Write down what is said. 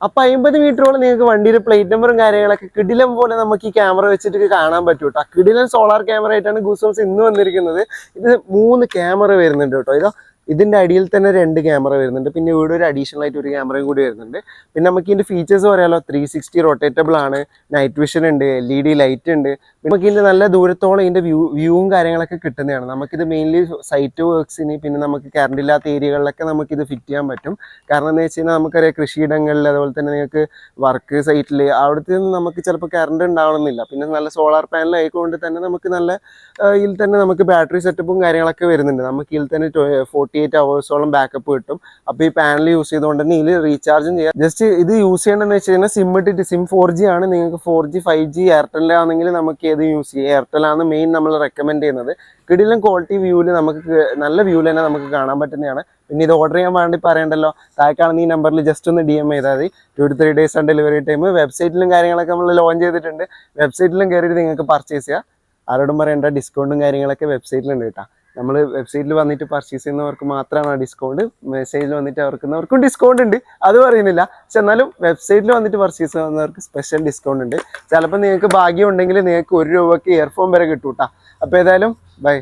അപ്പോൾ 50 മീറ്ററോളം നിങ്ങൾക്ക് വണ്ടിയുടെ പ്ലേറ്റ് നമ്പറും കാര്യങ്ങളൊക്കെ കിടിലം പോലെ നമുക്ക് ഈ ക്യാമറ വെച്ചിട്ട് കാണാൻ പറ്റും കേട്ടോ. കിടിലൻ സോളാർ ക്യാമറ ആയിട്ടാണ് ഗൂസ്ബംപ്സ് ഇന്ന് വന്നിരിക്കുന്നത്. ഇത് 3 ക്യാമറ വരുന്നുണ്ട് കേട്ടോ. ഇതിൻ്റെ അടിയിൽ തന്നെ 2 ക്യാമറ വരുന്നുണ്ട്. പിന്നെ ഇവിടെ ഒരു അഡീഷണൽ ആയിട്ട് ഒരു ക്യാമറയും കൂടി വരുന്നുണ്ട്. പിന്നെ നമുക്ക് ഇതിൻ്റെ ഫീച്ചേഴ്സ് പറയാമല്ലോ. 360 റൊട്ടേറ്റബിൾ ആണ്, നൈറ്റ് വിഷൻ ഉണ്ട്, LED ലൈറ്റ് ഉണ്ട്. നമുക്ക് ഇതിൻ്റെ നല്ല ദൂരത്തോളം ഇതിൻ്റെ വ്യൂവും കാര്യങ്ങളൊക്കെ കിട്ടുന്നതാണ്. നമുക്കിത് മെയിൻലി സൈറ്റ് വർക്ക്സിന് പിന്നെ നമുക്ക് കറണ്ട് ഇല്ലാത്ത ഏരിയകളിലൊക്കെ നമുക്കിത് ഫിറ്റ് ചെയ്യാൻ പറ്റും. കാരണം എന്താ വെച്ച് കഴിഞ്ഞാൽ നമുക്കറിയാം കൃഷിയിടങ്ങളിൽ അതുപോലെ തന്നെ നിങ്ങൾക്ക് വർക്ക് സൈറ്റിൽ അവിടുത്തെ നിന്ന് നമുക്ക് ചിലപ്പോൾ കറണ്ട് ഉണ്ടാവണമെന്നില്ല. പിന്നെ നല്ല സോളാർ പാനൽ ആയിക്കൊണ്ട് തന്നെ നമുക്ക് നല്ല ഇതിൽ തന്നെ നമുക്ക് ബാറ്ററി സെറ്റപ്പും കാര്യങ്ങളൊക്കെ വരുന്നുണ്ട്. നമുക്ക് ഇതിൽ തന്നെ 48 hours ബാക്കപ്പ് കിട്ടും. അപ്പോൾ ഈ പാനൽ യൂസ് ചെയ്തുകൊണ്ട് തന്നെ ഇതിൽ റീചാർജും ചെയ്യാം. ജസ്റ്റ് ഇത് യൂസ് ചെയ്യണമെന്ന് വെച്ച് കഴിഞ്ഞാൽ സിം ഇട്ടിട്ട് സിം 4G ആണ്. നിങ്ങൾക്ക് 4G 5G എയർടെല്ലാണെങ്കിൽ നമുക്ക് ഏത് യൂസ് ചെയ്യാം. എയർടെലാണ് മെയിൻ നമ്മൾ റെക്കമെൻഡ് ചെയ്യുന്നത്. കിടിലൻ ക്വാളിറ്റി വ്യൂവിൽ നമുക്ക് നല്ല വ്യൂവിൽ തന്നെ നമുക്ക് കാണാൻ പറ്റുന്നതാണ്. പിന്നെ ഇത് ഓർഡർ ചെയ്യാൻ വേണ്ടി പറയണ്ടല്ലോ, താഴെ കാണുന്ന ഈ നമ്പറിൽ ജസ്റ്റ് ഒന്ന് DM ചെയ്താൽ മതി. 2 to 3 days ആണ് ഡെലിവറി ടൈം. വെബ്സൈറ്റിലും കാര്യങ്ങളൊക്കെ നമ്മൾ ലോഞ്ച് ചെയ്തിട്ടുണ്ട്. വെബ്സൈറ്റിലും കയറിയിട്ട് നിങ്ങൾക്ക് പർച്ചേസ് ചെയ്യാം. ആരോടും പറയേണ്ട, ഡിസ്കൗണ്ടും കാര്യങ്ങളൊക്കെ വെബ്സൈറ്റിലുണ്ട് കേട്ടോ. നമ്മൾ വെബ്സൈറ്റിൽ വന്നിട്ട് പർച്ചേസ് ചെയ്യുന്നവർക്ക് മാത്രമാണ് ഡിസ്കൗണ്ട്. മെസ്സേജിൽ വന്നിട്ട് അവർക്കും ഡിസ്കൗണ്ട് ഉണ്ട്, അത് പറയുന്നില്ല. പക്ഷെ എന്നാലും വെബ്സൈറ്റിൽ വന്നിട്ട് പർച്ചേസ് ചെയ്യുന്നവർക്ക് സ്പെഷ്യൽ ഡിസ്കൗണ്ട് ഉണ്ട്. ചിലപ്പോൾ നിങ്ങൾക്ക് ഭാഗ്യം ഉണ്ടെങ്കിൽ നിങ്ങൾക്ക് 1 രൂപയ്ക്ക് ഇയർഫോൺ വരെ കിട്ടും കേട്ടോ. അപ്പോൾ ഏതായാലും ബൈ.